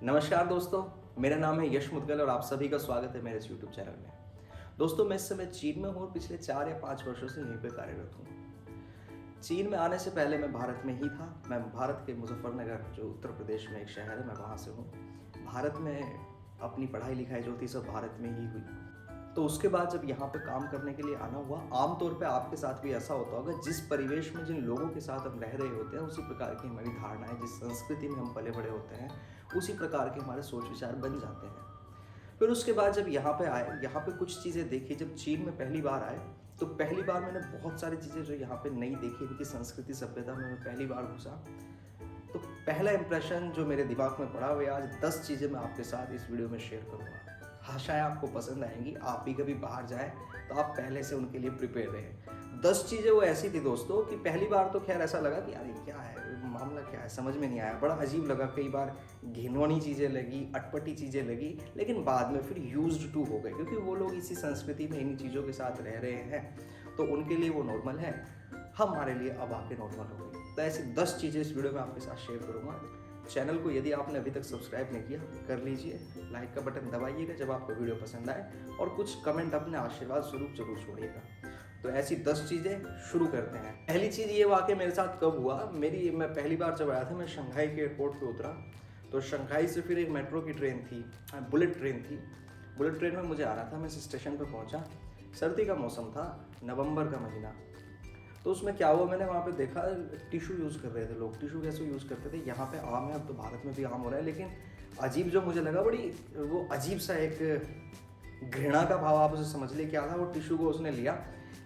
नमस्कार दोस्तों, मेरा नाम है यश मुदगल और आप सभी का स्वागत है मेरे इस यूट्यूब चैनल में। दोस्तों, मैं इस समय चीन में हूँ और पिछले 4 या 5 वर्षों से यहीं पे कार्यरत हूँ। चीन में आने से पहले मैं भारत में ही था। मैं भारत के मुजफ्फरनगर, जो उत्तर प्रदेश में एक शहर है, मैं वहाँ से हूँ। भारत में अपनी पढ़ाई लिखाई जो थी सब भारत में ही हुई। तो उसके बाद जब यहाँ पे काम करने के लिए आना हुआ, आमतौर पे आपके साथ भी ऐसा होता होगा, जिस परिवेश में जिन लोगों के साथ हम रह रहे होते हैं उसी प्रकार की हमारी धारणाएं, जिस संस्कृति में हम पले बड़े होते हैं उसी प्रकार के हमारे सोच विचार बन जाते हैं। फिर उसके बाद जब यहाँ पे आए, यहाँ पे कुछ चीज़ें देखी। जब चीन में पहली बार आए तो पहली बार मैंने बहुत सारी चीज़ें जो यहाँ पे नई देखी, इनकी संस्कृति सभ्यता में मैं पहली बार घुसा। तो पहला इंप्रेशन जो मेरे दिमाग में पड़ा, वो आज 10 चीज़ें मैं आपके साथ इस वीडियो में शेयर करूँगा। आशाएं आपको पसंद आएंगी। आप भी कभी बाहर जाएं तो आप पहले से उनके लिए प्रिपेयर रहें। 10 चीज़ें वो ऐसी थी दोस्तों कि पहली बार तो खैर ऐसा लगा कि यार ये क्या है, मामला क्या है, समझ में नहीं आया, बड़ा अजीब लगा। कई बार घिनौनी चीज़ें लगी, अटपटी चीज़ें लगी, लेकिन बाद में फिर यूज्ड टू हो गए, क्योंकि वो लोग इसी संस्कृति में इन्हीं चीज़ों के साथ रह रहे हैं तो उनके लिए वो नॉर्मल है। हमारे लिए अब आके नॉर्मल हो गई। तो ऐसी 10 चीज़ें इस वीडियो में आपके साथ शेयर करूँगा। चैनल को यदि आपने अभी तक सब्सक्राइब नहीं किया कर लीजिए, लाइक का बटन दबाइएगा जब आपको वीडियो पसंद आए, और कुछ कमेंट अपने आशीर्वाद स्वरूप जरूर छोड़िएगा। तो ऐसी 10 चीज़ें शुरू करते हैं। पहली चीज़ ये वाकई मेरे साथ कब हुआ, मैं पहली बार जब आया था, मैं शंघाई के एयरपोर्ट पे उतरा। तो शंघाई से फिर एक मेट्रो की ट्रेन थी, बुलेट ट्रेन थी। बुलेट ट्रेन में मुझे आना था। मैं स्टेशन पर पहुँचा, सर्दी का मौसम था, नवंबर का महीना। तो उसमें क्या हुआ, मैंने वहाँ पे देखा टिशू यूज़ कर रहे थे लोग। टिशू कैसे यूज़ करते थे, यहाँ पे आम है, अब तो भारत में भी आम हो रहा है, लेकिन अजीब जो मुझे लगा, बड़ी वो अजीब सा एक घृणा का भाव आप उसे समझ लिए क्या था। वो टिशू को उसने लिया,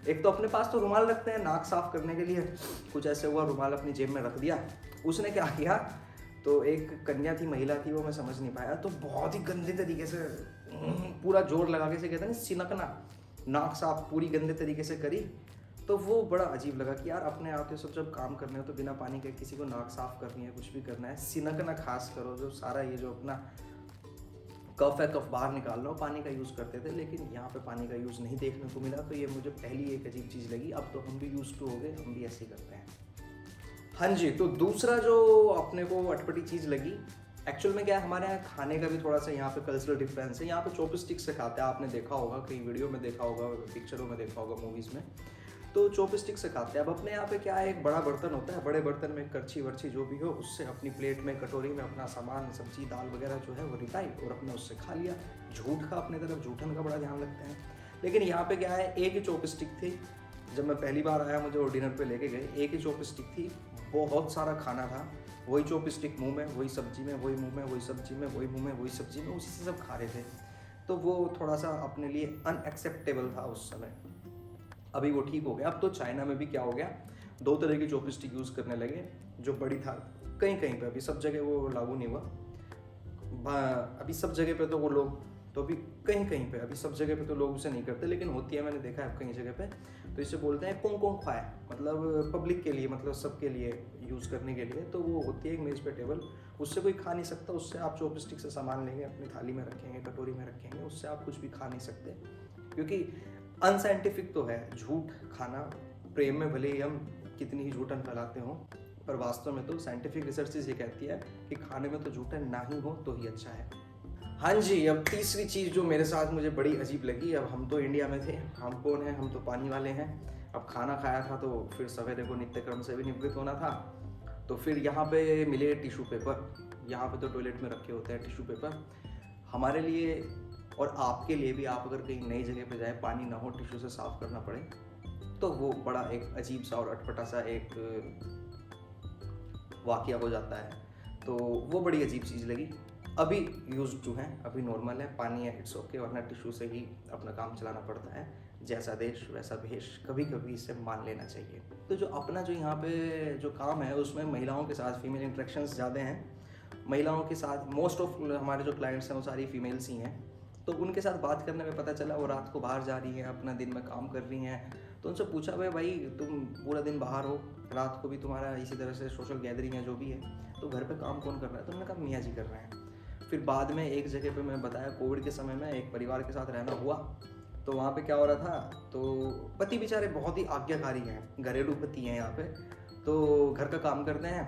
एक तो अपने पास तो रुमाल रखते हैं नाक साफ करने के लिए, कुछ ऐसे हुआ, रुमाल अपनी जेब में रख दिया। उसने क्या किया, तो एक कन्या थी, महिला थी, वो मैं समझ नहीं पाया, तो बहुत ही गंदे तरीके से पूरा जोर लगा के, से कहते हैं सिनकना, नाक साफ पूरी गंदे तरीके से करी। तो वो बड़ा अजीब लगा कि यार अपने आते सब जब काम करने हो तो बिना पानी के किसी को नाक साफ करनी है, कुछ भी करना है, सिनकना खास करो, जो सारा ये जो अपना कफ है, कफ बाहर निकाल लो, पानी का यूज़ करते थे, लेकिन यहाँ पे पानी का यूज़ नहीं देखने को मिला। तो ये मुझे पहली एक अजीब चीज़ लगी। अब तो हम भी यूज टू हो गए, हम भी ऐसे ही करते हैं। हाँ जी, तो दूसरा जो अपने को अटपटी चीज़ लगी, एक्चुअल में क्या है, हमारे यहाँ खाने का भी थोड़ा सा यहाँ पे कल्चरल डिफरेंस है। यहाँ पे चॉपस्टिक से खाते हैं, आपने देखा होगा, कई वीडियो में देखा होगा, पिक्चरों में देखा होगा, मूवीज़ में, तो चॉपस्टिक से खाते हैं। अब अपने यहाँ पे क्या है, एक बड़ा बर्तन होता है, बड़े बर्तन में करछी वर्ची जो भी हो, उससे अपनी प्लेट में, कटोरी में अपना सामान, सब्जी दाल वगैरह जो है वो रिटाई और अपने उससे खा लिया। झूठ का अपने तरफ जूठन का बड़ा ध्यान रखते हैं। लेकिन यहाँ पे क्या है, एक ही चॉपस्टिक थी। जब मैं पहली बार आया, मुझे वो डिनर पे लेके गए, एक ही चॉपस्टिक थी, बहुत सारा खाना था, वही चॉपस्टिक मुंह में, वही सब्जी में, वही मुंह में, वही सब्जी में, वही मुंह में, वही सब्जी में, उसी से सब खा रहे थे। तो वो थोड़ा सा अपने लिए अनएक्सेप्टेबल था उस समय। अभी वो ठीक हो गया। अब तो चाइना में भी क्या हो गया, 2 तरह की चॉपस्टिक यूज़ करने लगे, जो बड़ी था, कहीं कहीं पे, अभी सब जगह वो लागू नहीं हुआ। अभी सब जगह पे तो वो लोग, तो अभी कहीं कहीं पे, अभी सब जगह पे तो लोग उसे नहीं करते, लेकिन होती है, मैंने देखा है कहीं जगह पे। तो इसे बोलते हैं कोंग कोंग खाए, मतलब पब्लिक के लिए, मतलब सबके लिए यूज़ करने के लिए। तो वो होती है एक मेज़ पे टेबल, उससे कोई खा नहीं सकता। उससे आप चॉपस्टिक से सामान लेंगे, अपनी थाली में रखेंगे, कटोरी में रखेंगे, उससे आप कुछ भी खा नहीं सकते, क्योंकि अनसाइंटिफिक तो है झूठ खाना। प्रेम में भले ही हम कितनी ही झूठन फैलाते हों, पर वास्तव में तो साइंटिफिक रिसर्च ये कहती है कि खाने में तो झूठन ना ही हो तो ही अच्छा है। हाँ जी, अब तीसरी चीज़ जो मेरे साथ मुझे बड़ी अजीब लगी। अब हम तो इंडिया में थे, हम कौन हैं, हम तो पानी वाले हैं। अब खाना खाया था तो फिर सवेरे को नित्यक्रम से भी निवृत्त होना था। तो फिर यहाँ पे मिले टिश्यू पेपर। यहाँ पे तो टॉयलेट में रखे होते हैं टिश्यू पेपर। हमारे लिए और आपके लिए भी, आप अगर कहीं नई जगह पे जाए, पानी ना हो, टिश्यू से साफ करना पड़े, तो वो बड़ा एक अजीब सा और अटपटा सा एक वाकया हो जाता है। तो वो बड़ी अजीब चीज़ लगी। अभी यूज टू है, अभी नॉर्मल है, पानी है, इट्स ओके, वरना टिश्यू से ही अपना काम चलाना पड़ता है। जैसा देश वैसा भेष, कभी कभी इसे मान लेना चाहिए। तो जो अपना जो यहाँ पे जो काम है, उसमें महिलाओं के साथ फीमेल इंट्रैक्शंस ज़्यादा हैं। महिलाओं के साथ मोस्ट ऑफ हमारे जो क्लाइंट्स हैं वो सारी फीमेल्स ही हैं। तो उनके साथ बात करने में पता चला वो रात को बाहर जा रही हैं, अपना दिन में काम कर रही हैं। तो उनसे पूछा, भाई तुम पूरा दिन बाहर हो, रात को भी तुम्हारा इसी तरह से सोशल गैदरिंग है जो भी है, तो घर पे काम कौन कर रहा है? तो उन्होंने कहा मियाँ जी कर रहे हैं। फिर बाद में एक जगह पे मैं बताया, कोविड के समय में एक परिवार के साथ रहना हुआ। तो वहाँ पे क्या हो रहा था, तो पति बेचारे बहुत ही आज्ञाकारी हैं, घरेलू पति हैं यहाँ पे। तो घर का काम करते हैं,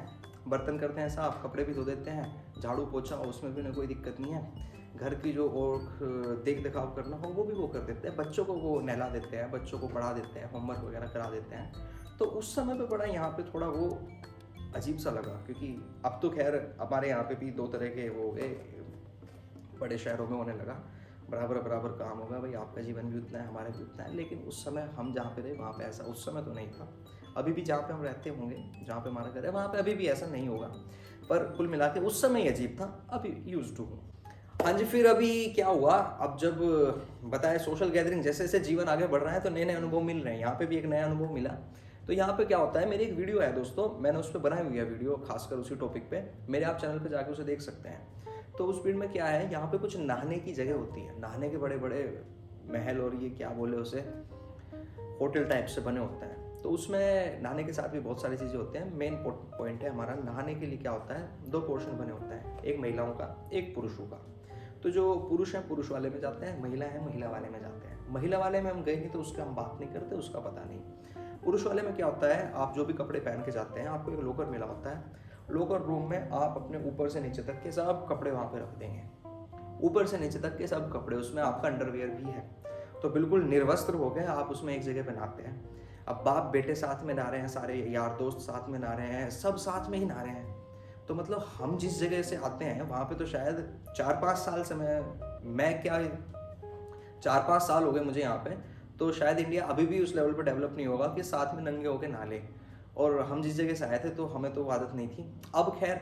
बर्तन करते हैं साफ, कपड़े भी धो देते हैं, झाड़ू पोछा उसमें भी कोई दिक्कत नहीं है, घर की जो और देख दिखाव करना हो वो भी वो कर देते हैं, बच्चों को वो नहला देते हैं, बच्चों को पढ़ा देते हैं, होमवर्क वगैरह करा देते हैं। तो उस समय पे बड़ा यहाँ पे थोड़ा वो अजीब सा लगा, क्योंकि अब तो खैर हमारे यहाँ पे भी 2 तरह के वो हो गए, बड़े शहरों में होने लगा, बराबर बराबर काम होगा भाई, आपका जीवन भी उतना है हमारा भी उतना है। लेकिन उस समय हम जहाँ पे रहे वहाँ पे ऐसा उस समय तो नहीं था। अभी भी जहाँ पे हम रहते होंगे, जहाँ पे हमारा घर है, वहाँ पे अभी भी ऐसा नहीं होगा, पर कुल मिला के उस समय ही अजीब था, अभी यूज टू हूँ। हाँ जी, फिर अभी क्या हुआ, अब जब बताए सोशल गैदरिंग जैसे जैसे जीवन आगे बढ़ रहा है तो नए नए अनुभव मिल रहे हैं। यहाँ पे भी एक नया अनुभव मिला। तो यहाँ पे क्या होता है, मेरी एक वीडियो है दोस्तों, मैंने उस पर बनाई हुई है वीडियो, खासकर उसी टॉपिक पे, मेरे आप चैनल पे जाके उसे देख सकते हैं। तो उस वीडियो में क्या है, यहाँ पे कुछ नहाने की जगह होती है, नहाने के बड़े बड़े महल और ये क्या बोले उसे, होटल टाइप से बने होते हैं। तो उसमें नहाने के साथ भी बहुत सारी चीज़ें होती हैं। मेन पॉइंट है हमारा, नहाने के लिए क्या होता है, 2 पोर्शन बने होते हैं, एक महिलाओं का एक पुरुषों का। तो जो पुरुष हैं पुरुष वाले में जाते हैं, महिला है महिला वाले में जाते हैं। महिला वाले में हम गए नहीं तो उसका हम बात नहीं करते, उसका पता नहीं। पुरुष वाले में क्या होता है, आप जो भी कपड़े पहन के जाते हैं, आपको एक लॉकर मिला होता है। लॉकर रूम में आप अपने ऊपर से नीचे तक के सब कपड़े वहाँ पे रख देंगे, ऊपर से नीचे तक के सब कपड़े, उसमें आपका अंडरवियर भी है। तो बिल्कुल निर्वस्त्र हो गए आप, उसमें एक जगह पे नहाते हैं। अब बाप बेटे साथ में नहा रहे हैं, सारे यार दोस्त साथ में नहा रहे हैं, सब साथ में ही नहा रहे हैं। तो मतलब हम जिस जगह से आते हैं वहाँ पे तो शायद 4-5 साल से मैं क्या 4-5 साल हो गए मुझे यहाँ पे, तो शायद इंडिया अभी भी उस लेवल पे डेवलप नहीं होगा कि साथ में नंगे होके नहा ले। और हम जिस जगह से आए थे तो हमें तो आदत नहीं थी। अब खैर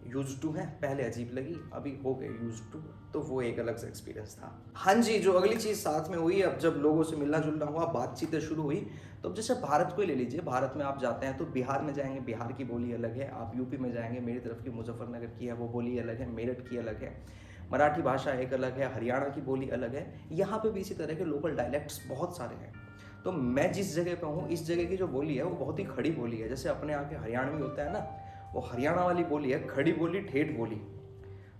यूज टू है, पहले अजीब लगी, अभी हो गए यूज टू, तो वो एक अलग सा एक्सपीरियंस था। हाँ जी, जो अगली चीज़ साथ में हुई, अब जब लोगों से मिलना जुलना हुआ, बातचीतें शुरू हुई, तो अब जैसे भारत को ही ले लीजिए, भारत में आप जाते हैं तो बिहार में जाएंगे, बिहार की बोली अलग है, आप यूपी में जाएंगे, मेरी तरफ की मुजफ्फरनगर की है वो बोली अलग है, मेरठ की अलग है, मराठी भाषा एक अलग है, हरियाणा की बोली अलग है। यहाँ पे भी इसी तरह के लोकल डायलेक्ट्स बहुत सारे हैं। तो मैं जिस जगह पे हूँ, इस जगह की जो बोली है वो बहुत ही खड़ी बोली है। जैसे अपने यहाँ के हरियाणवी होता है ना, वो हरियाणा वाली बोली है, खड़ी बोली, ठेठ बोली।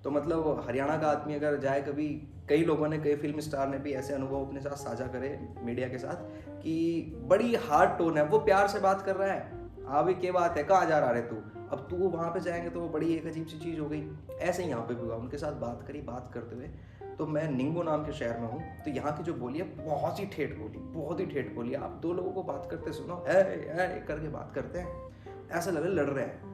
तो मतलब हरियाणा का आदमी अगर जाए कभी, कई लोगों ने, कई फिल्म स्टार ने भी ऐसे अनुभव अपने साथ साझा करे मीडिया के साथ कि बड़ी हार्ड टोन है, वो प्यार से बात कर रहा है, अभी क्या बात है, कहाँ जा रहा है तू, अब तू वहाँ पे जाएंगे तो वो बड़ी एक अजीब सी चीज़ हो गई। ऐसे ही यहाँ पे भी हुआ, उनके साथ बात करी, बात करते हुए। तो मैं निंगो नाम के शहर में हूँ, तो यहाँ की जो बोली है बहुत ही ठेठ बोली, बहुत ही ठेठ बोली। आप 2 लोगों को बात करते सुनो, है करके बात करते हैं, ऐसा लगे लड़ रहे हैं।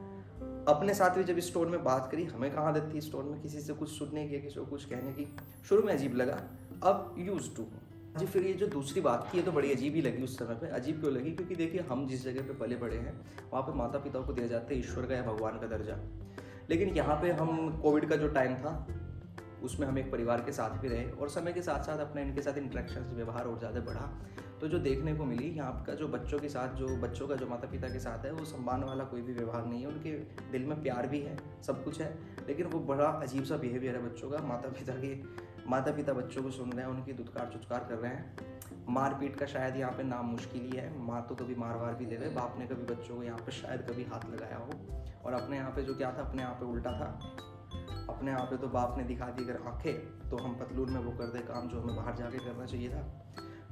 अपने साथ भी जब स्टोर में बात करी, हमें कहाँ आदत थी स्टोर में किसी से कुछ सुनने की, किसी को कुछ कहने की। शुरू में अजीब लगा, अब यूज टू जी। फिर ये जो दूसरी बात थी, ये तो बड़ी अजीब ही लगी उस समय पे। अजीब क्यों लगी, क्योंकि देखिए हम जिस जगह पे पले बड़े हैं वहाँ पे माता पिता को दिया जाता है ईश्वर का या भगवान का दर्जा। लेकिन यहाँ पे हम कोविड का जो टाइम था उसमें हम एक परिवार के साथ भी रहे, और समय के साथ साथ अपने इनके साथ इंटरेक्शन व्यवहार और ज़्यादा बढ़ा। तो जो देखने को मिली यहाँ का, जो बच्चों के साथ, जो बच्चों का जो माता पिता के साथ है, वो सम्मान वाला कोई भी व्यवहार नहीं है। उनके दिल में प्यार भी है, सब कुछ है, लेकिन वो बड़ा अजीब सा बिहेवियर है बच्चों का। माता पिता बच्चों को सुन रहे हैं, उनकी दुत्कार चुत्कार कर रहे हैं। मारपीट का शायद यहाँ पे नाम मुश्किल ही है, माँ तो कभी मार वार भी दे रहे, बाप ने कभी बच्चों को यहाँ पे शायद कभी हाथ लगाया हो। और अपने यहाँ पे जो क्या था, अपने यहाँ पे उल्टा था। अपने यहाँ पे तो बाप ने दिखा दी अगर आंखें, तो हम पतलून में वो कर दे काम जो हमें बाहर जाके करना चाहिए था।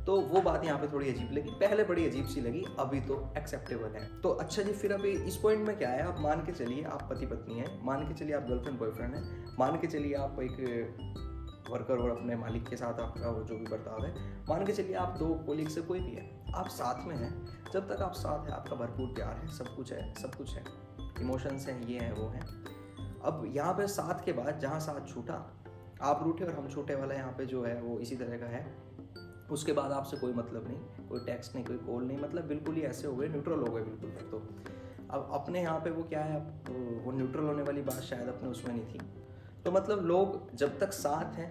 तो वो बात यहाँ पे थोड़ी अजीब लगी, पहले बड़ी अजीब सी लगी, अभी तो एक्सेप्टेबल है। तो अच्छा जी, फिर अभी इस पॉइंट में क्या है, आप मान के चलिए आप पति पत्नी हैं, मान के चलिए आप गर्लफ्रेंड बॉयफ्रेंड हैं, मान के चलिए आप एक वर्कर और अपने मालिक के साथ आपका वो जो भी बर्ताव है, मान के चलिए आप 2 कोलीग से कोई भी है, आप साथ में हैं। जब तक आप साथ हैं, आपका भरपूर प्यार है, सब कुछ है, सब कुछ है, इमोशंस हैं, ये हैं वो हैं। अब यहाँ पे साथ के बाद जहाँ साथ छूटा, आप रूठे और हम छूटे वाला यहाँ पे जो है वो इसी तरह का है। उसके बाद आपसे कोई मतलब नहीं, कोई टेक्स्ट नहीं, कोई कॉल नहीं, मतलब बिल्कुल ही ऐसे हो गए, न्यूट्रल हो गए बिल्कुल। तो अब अपने यहाँ पे वो क्या है, अब वो न्यूट्रल होने वाली बात शायद अपने उसमें नहीं थी। तो मतलब लोग जब तक साथ हैं,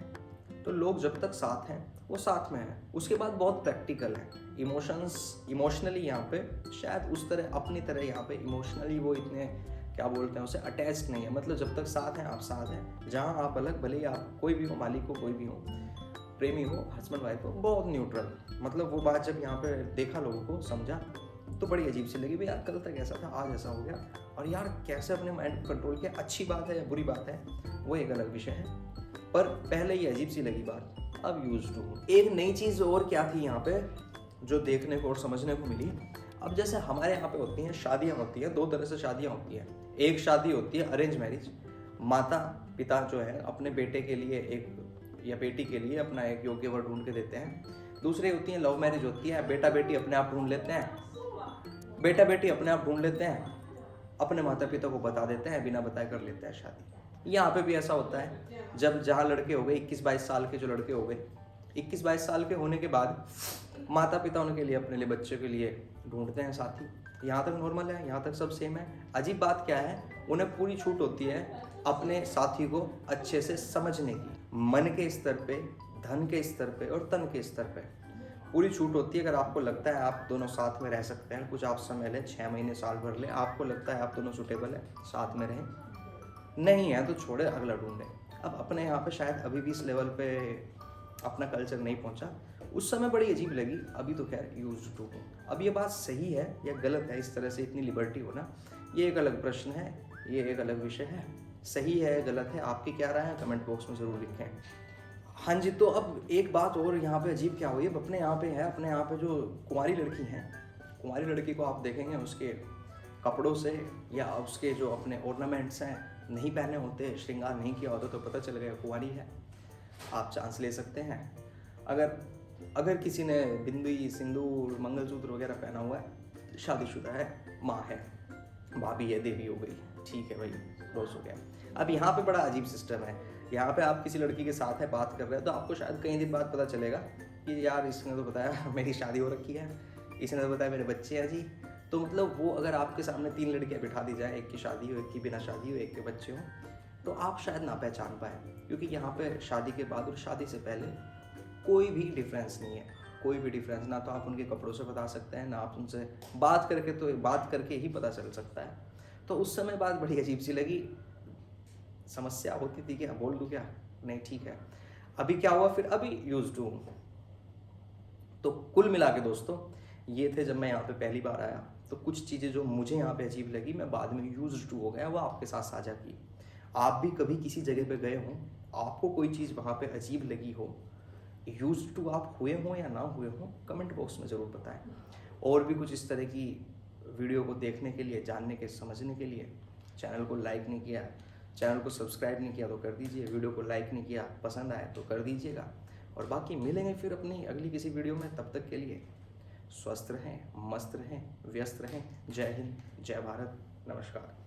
तो लोग जब तक साथ हैं वो साथ में हैं। उसके बाद बहुत प्रैक्टिकल है, इमोशनली यहाँ पे शायद उस तरह, अपनी तरह यहाँ पे इमोशनली वो इतने क्या बोलते हैं उसे, अटैच्ड नहीं है। मतलब जब तक साथ हैं आप साथ हैं, जहाँ आप अलग, भले ही आप कोई भी हो, मालिक हो, कोई भी हो, प्रेमी हो, हस्बैंड वाइफ हो, बहुत न्यूट्रल। मतलब वो बात जब यहाँ पे देखा, लोगों को समझा, तो बड़ी अजीब सी लगी। भाई यार कल तक ऐसा था, आज ऐसा हो गया, और यार कैसे अपने माइंड को कंट्रोल किया। अच्छी बात है या बुरी बात है वो एक अलग विषय है, पर पहले ये अजीब सी लगी बात, अब यूज टू। एक नई चीज़ और क्या थी यहाँ पे जो देखने को और समझने को मिली। अब जैसे हमारे यहाँ पे होती हैं शादियाँ, होती हैं 2 तरह से शादियाँ होती हैं। एक शादी होती है अरेंज मैरिज, माता पिता जो है अपने बेटे के लिए एक या बेटी के लिए अपना एक योग्य वर ढूंढ के देते हैं। दूसरी होती है लव मैरिज होती है, बेटा बेटी अपने आप ढूंढ लेते हैं, बेटा बेटी अपने आप ढूंढ लेते हैं, अपने माता पिता को बता देते हैं, बिना बताए कर लेते हैं शादी। यहाँ पे भी ऐसा होता है, जब जहाँ लड़के हो गए 21-22 साल के, जो लड़के हो गए 21-22 साल के होने के बाद माता पिता उनके लिए अपने लिए बच्चे के लिए ढूंढते हैं साथी। यहाँ तक नॉर्मल है, यहाँ तक सब सेम है। अजीब बात क्या है, उन्हें पूरी छूट होती है अपने साथी को अच्छे से समझने की, मन के स्तर पे, धन के स्तर पे और तन के स्तर पे पूरी छूट होती है। अगर आपको लगता है आप दोनों साथ में रह सकते हैं, कुछ आप समय लें, 6 महीने साल भर ले, आपको लगता है आप दोनों सुटेबल है, साथ में रहें, नहीं है तो छोड़े, अगला ढूंढें। अब अपने यहाँ पे शायद अभी भी इस लेवल पे अपना कल्चर नहीं पहुँचा, उस समय बड़ी अजीब लगी, अभी तो खैर यूज्ड टू हूँ। अब ये बात सही है या गलत है, इस तरह से इतनी लिबर्टी होना, ये एक अलग प्रश्न है, ये एक अलग विषय है। सही है गलत है, आपकी क्या राय है कमेंट बॉक्स में ज़रूर लिखें। हाँ जी, तो अब एक बात और यहाँ पे अजीब क्या हुई, अब अपने यहाँ पे है, अपने यहाँ पे जो कुंवारी लड़की हैं, कुंवारी लड़की को आप देखेंगे उसके कपड़ों से या उसके जो अपने ऑर्नामेंट्स हैं नहीं पहने होते, श्रृंगार नहीं किया होता, तो पता चल गया कुंवारी है। आप चांस ले सकते हैं। अगर किसी ने बिंदी, सिंदूर, मंगलसूत्र वगैरह पहना हुआ है, शादीशुदा है, माँ है, भाभी है, देवी हो गई, ठीक है भाई, क्लोज हो गया। अब यहाँ पे बड़ा अजीब सिस्टम है, यहाँ पे आप किसी लड़की के साथ है, बात कर रहे हैं, तो आपको शायद कई दिन बाद पता चलेगा कि यार इसने तो बताया मेरी शादी हो रखी है, इसने तो बताया मेरे बच्चे हैं जी। तो मतलब वो अगर आपके सामने 3 लड़कियाँ बिठा दी जाए, एक की शादी हो, एक की बिना शादी हो, एक के बच्चे हो, तो आप शायद ना पहचान पाए, क्योंकि यहाँ पे शादी के बाद और शादी से पहले कोई भी डिफरेंस नहीं है, कोई भी डिफरेंस। ना तो आप उनके कपड़ों से बता सकते हैं, ना आप उनसे बात करके ही पता चल सकता है। तो उस समय बात बड़ी अजीब सी लगी, समस्या होती थी क्या, बोल दूं क्या, नहीं ठीक है। अभी क्या हुआ फिर, अभी यूज्ड टू। तो कुल मिला के दोस्तों ये थे जब मैं यहाँ पे पहली बार आया, तो कुछ चीज़ें जो मुझे यहाँ पे अजीब लगी, मैं बाद में यूज्ड टू हो गया, वो आपके साथ साझा की। आप भी कभी किसी जगह पे गए हों, आपको कोई चीज़ वहाँ पे अजीब लगी हो, यूज्ड टू आप हुए हों या ना हुए हों, कमेंट बॉक्स में ज़रूर बताएं। और भी कुछ इस तरह की वीडियो को देखने के लिए, जानने के, समझने के लिए चैनल को लाइक नहीं किया, चैनल को सब्सक्राइब नहीं किया तो कर दीजिए, वीडियो को लाइक नहीं किया, पसंद आए तो कर दीजिएगा। और बाकी मिलेंगे फिर अपनी अगली किसी वीडियो में, तब तक के लिए स्वस्थ रहें, मस्त रहें, व्यस्त रहें। जय हिंद, जय भारत, नमस्कार।